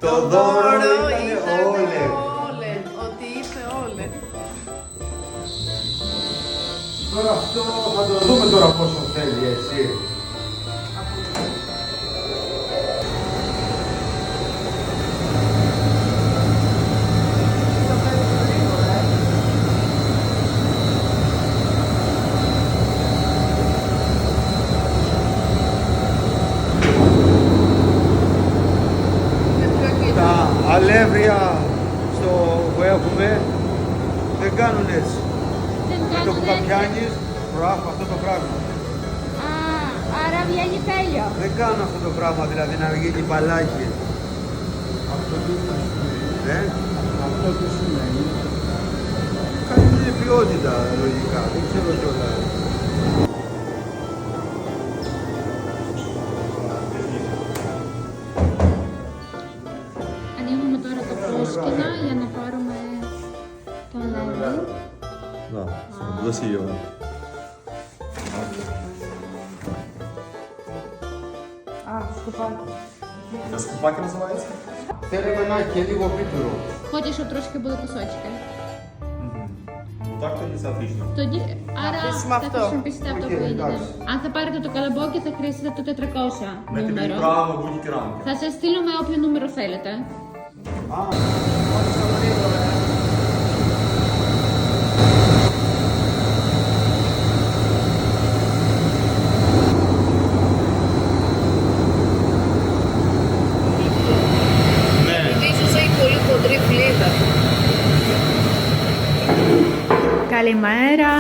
Το δώρο ήταν ήτανε όλε. Ότι είπε όλε. Τώρα αυτό θα το δούμε τώρα πόσο θέλει εσύ. Τα αλεύρια που έχουμε δεν κάνουν έτσι. Με το που τα πιάνεις, προάχω αυτό το πράγμα. Α, άρα βγαίνει τέλειο. Δεν κάνουν αυτό το πράγμα, δηλαδή να γίνει μπαλάκι. Αυτό τι σημαίνει. Αυτό τι σημαίνει. Καλύτερη ποιότητα λογικά, δεν ξέρω κιόλας. Ανοίγουμε τώρα το πρόσκυνα για να πάρουμε το αλεύρι. Да, досі його. Це скупаки називається? Θέλουμε να έχει και λίγο πίτουρο. Хочеш, щоб трошки були кусочки? Ну так тоді це отлично. Тоді, άρα αφήσουμε θα αυτό. χρησιμοποιήσετε αυτό που είδατε. εντάξει. Αν θα πάρετε το καλαμπόκι θα χρειαστείτε το 400 Ми тобі νούμερο. відправимо будь-які рамки. Θα σας στείλουμε όποιο νούμερο θέλετε. Ίσως έχει πολύ χοντρή φλίδα. Καλημέρα.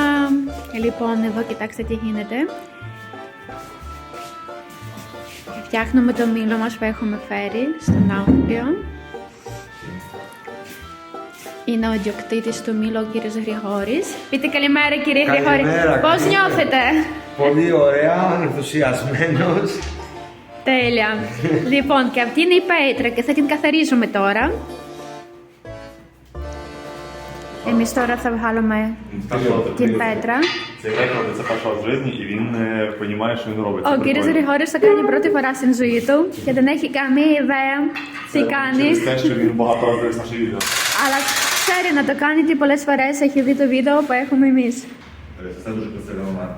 Λοιπόν, εδώ κοιτάξτε τι γίνεται. Φτιάχνουμε το μήλο μας που έχουμε φέρει στον αύριο. Είναι ο ιδιοκτήτης του μήλου, ο κύριος Γρηγόρης. Πείτε καλημέρα κύριε Γρηγόρη. Καλημέρα, Πώς καλημέρα. νιώθετε? Πολύ ωραία, ενθουσιασμένος. Τέλεια. Λοιπόν, και αυτή είναι η πέτρα και θα την καθαρίζουμε τώρα. Εμείς τώρα θα βγάλουμε την πέτρα. Це рекорд, це перша в житті, і він розуміє, що він робить. Ο κύριος Γρηγόρης το κάνει πρώτη φορά στην ζωή του και δεν έχει καμία ιδέα τι κάνει. Через те, що він багато разів дивився наші відео. Αλλά ξέρει να το κάνει και πολλές φορές έχει δει το βίντεо που έχουμε εμείς. Це дуже красивий момент.